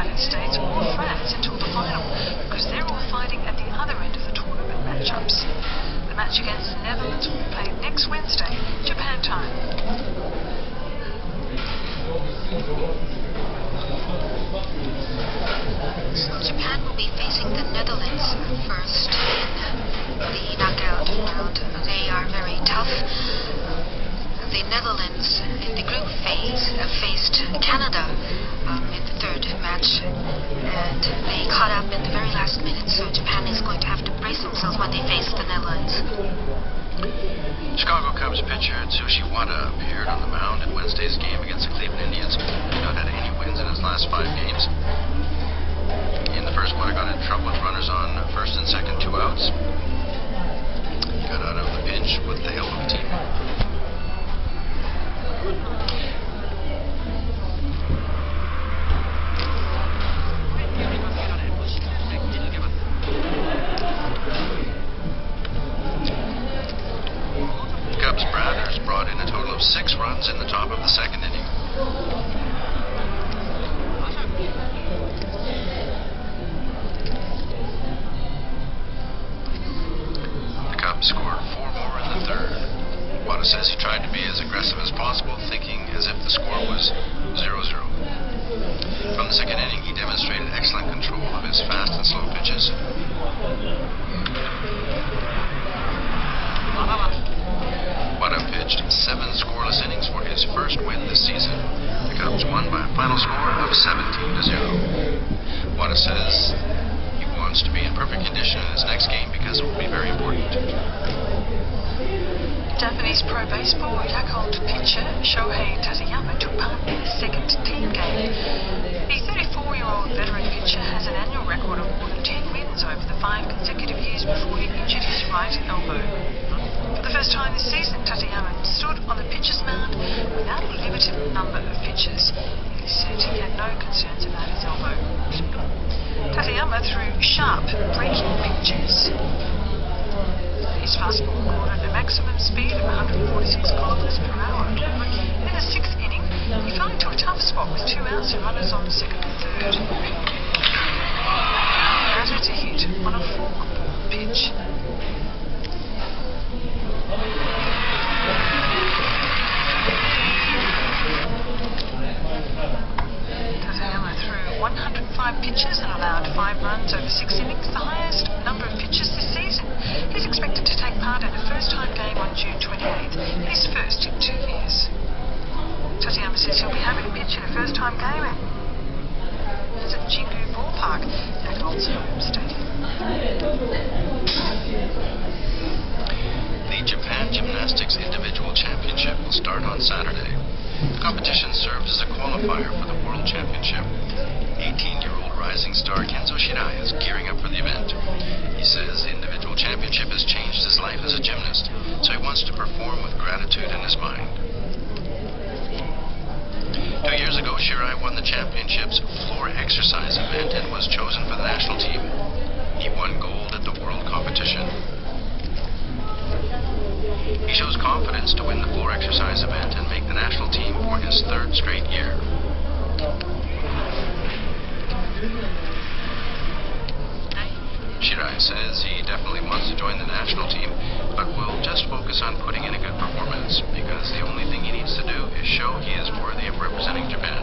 United States or France until the final, because they're all fighting at the other end of the tournament matchups. The match against the Netherlands will be played next Wednesday, Japan time. So Japan will be facing the Netherlands first in the knockout round. They are very tough. The Netherlands in the group phase faced Canada in the third match, and they caught up in the very last minute, so Japan is going to have to brace themselves when they face the Netherlands. Chicago Cubs pitcher Tsushi Wada appeared on the mound in Wednesday's game against the Cleveland Indians. He not had any wins in his last 5 games. In the first, Wada got in trouble with runners on first and second, 2 outs. He got out of the pinch with the help of a teammate. Cubs Brothers brought in a total of 6 runs in the top of the second inning. The Cubs scored 4 more in the third. Wada says he tried to be as aggressive as possible, thinking as if the score was 0-0. From the second inning, he demonstrated excellent control of his fast and slow pitches. Wada pitched 7 scoreless innings for his first win this season. The Cubs won by a final score of 17-0. Wada says he wants to be in perfect condition in his next game because it will be very important. Japanese pro baseball Yakult pitcher Shohei Tateyama took part in the second team game. The 34-year-old veteran pitcher has an annual record of more than 10 wins over the 5 consecutive years before he injured his right elbow. For the first time this season, Tateyama stood on the pitcher's mound without a limited number of pitches. He said he had no concerns about his elbow. Tateyama threw sharp, breaking pitches. His fastball recorded a maximum speed of 146 kilometers per hour. In the 6th inning, he fell into a tough spot with 2 outs and runners on second and third. Batter to hit on a forkball pitch. Tateyama threw 105 pitches and allowed 5 runs over 6 innings, the highest number of pitches this season. He's expected to take part in a first-time game on June 28th, his first in 2 years. Tateyama says he'll be happy to pitch in a first-time game at Jingu Ballpark, Yakult's home stadium. The Japan Gymnastics Individual Championship will start on Saturday. The competition serves as a qualifier for the World Championship. 18-year-old rising star Kenzo Shirai is gearing up for the event. He says the individual championship has changed his life as a gymnast, so he wants to perform with gratitude in his mind. 2 years ago, Shirai won the championship's floor exercise event and was chosen for the national team. He won gold at the world competition. He shows confidence to win the floor exercise event and make the national team for his 3rd straight year. Shirai says he definitely wants to join the national team, but will just focus on putting in a good performance, because the only thing he needs to do is show he is worthy of representing Japan.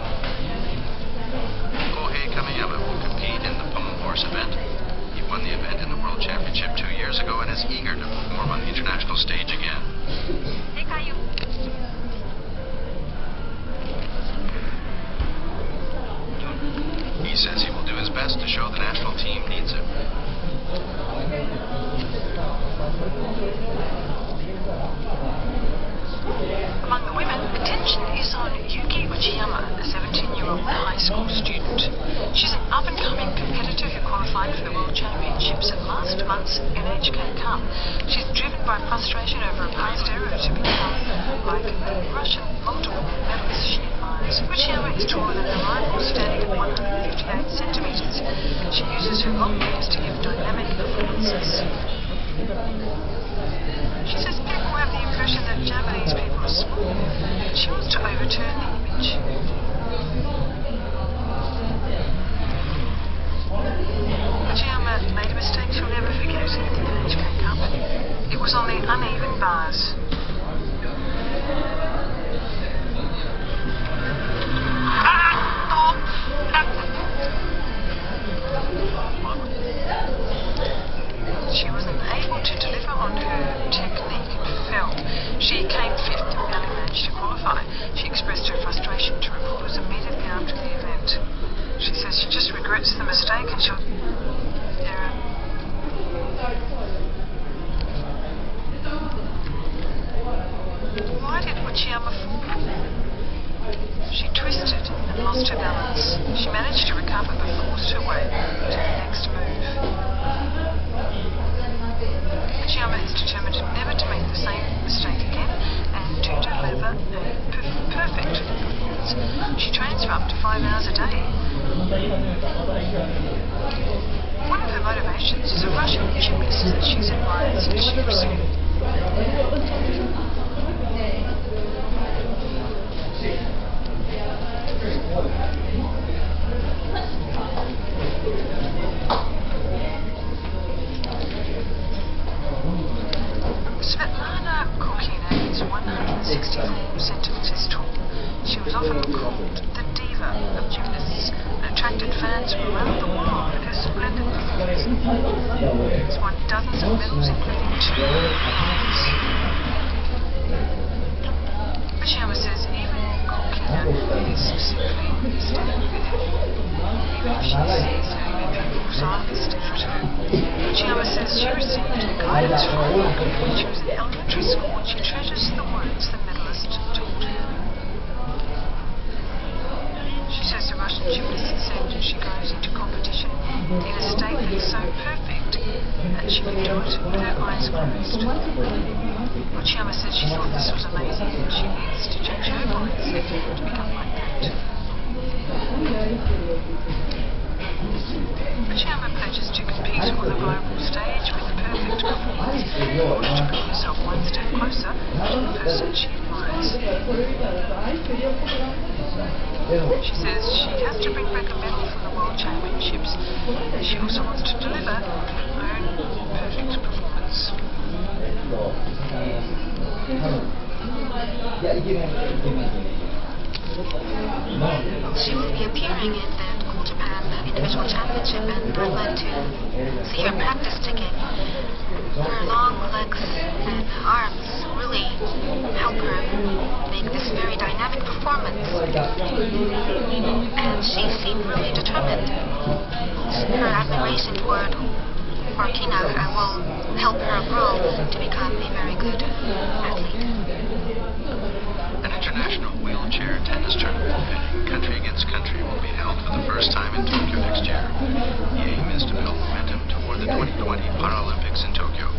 Kohei Kamiyama will compete in the pommel horse event. He won the event in the World Championship 2 years ago and is eager to perform on the international stage again. He says he will do his best to show the national team needs him. Among the women, attention is on Yuki Uchiyama, a 17-year-old high school student. She's an up-and-coming competitor who qualified for the World Championships at last month's NHK Cup. She's driven by frustration over a past error to become like the Russian multiple medalist she admires. Uchiyama is taller than her rival, standing at 158 centimeters. She uses her long legs to give dynamic performances. She says people have the impression that Japanese people are small, but she wants to overturn the image. regrets the mistake and she'll... Why did Uchiyama fall? She twisted and lost her balance. She managed to recover but forced her way to the next move. Uchiyama is determined never to make the same mistake again and to deliver a perfect performance. She trains for up to 5 hours a day. One of her motivations is a Russian gymnast that she's admired since she was Svetlana Kokina is 164 centimeters tall. She was often called the diva of gymnasts and attracted fans from around the world with her splendid performances. She's won dozens of medals, including 2 gold. Uchiyama says even Kokina is simply standing with her. Even if she sees her, even people silently stare at her. Uchiyama says she received her guidance from her when she was in elementary school and she treasures the words the medalist taught her. She says the Russian gymnast said she goes into competition in a state that's so perfect that she can do it with her eyes closed. Uchiyama said she thought this was amazing and she needs to change her mindset to become like that. Uchiyama pledges to compete on the global stage with a perfect performance in order to bring herself one step closer to the person she admires. She says she has to bring back a medal from the World Championships. She also wants to deliver her own perfect performance. She will be appearing in the All Japan Individual Championship, and I'd like to see her practice taking. Her long legs and arms really help her make this very dynamic performance. And she seemed really determined. Her admiration toward Kokina will help her grow to become a very good athlete. An international wheelchair tennis tournament pitting country against country will be held for the first time in Tokyo next year. The aim is to build momentum toward the 2020 Paralympics in Tokyo.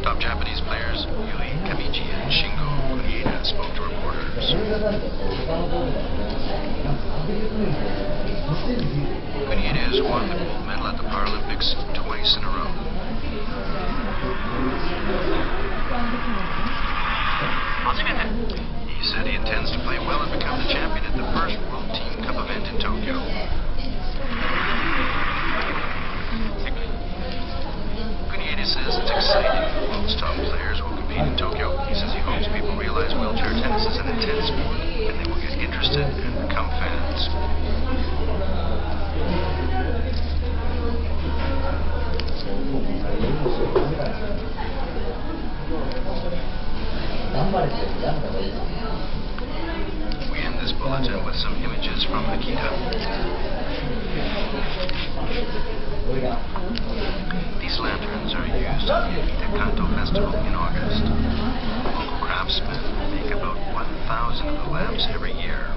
Top Japanese players Yui Kamichi and Shingo Kunieda spoke to reporters. Kunieda has won the gold medal at the Paralympics twice in a row. He said he intends to play well and become the champion at the first World Team Cup event in Tokyo. Kunieda says it's exciting. The world's top players will compete in Tokyo. He says he hopes people realize wheelchair tennis is an intense sport and they will get interested and become fans. We end this bulletin with some images from Akita. These lanterns are used at the Akita Kanto Festival in August. Local craftsmen make about 1,000 of the lamps every year.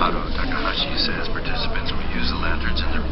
Haru Takahashi says participants will use the lanterns in their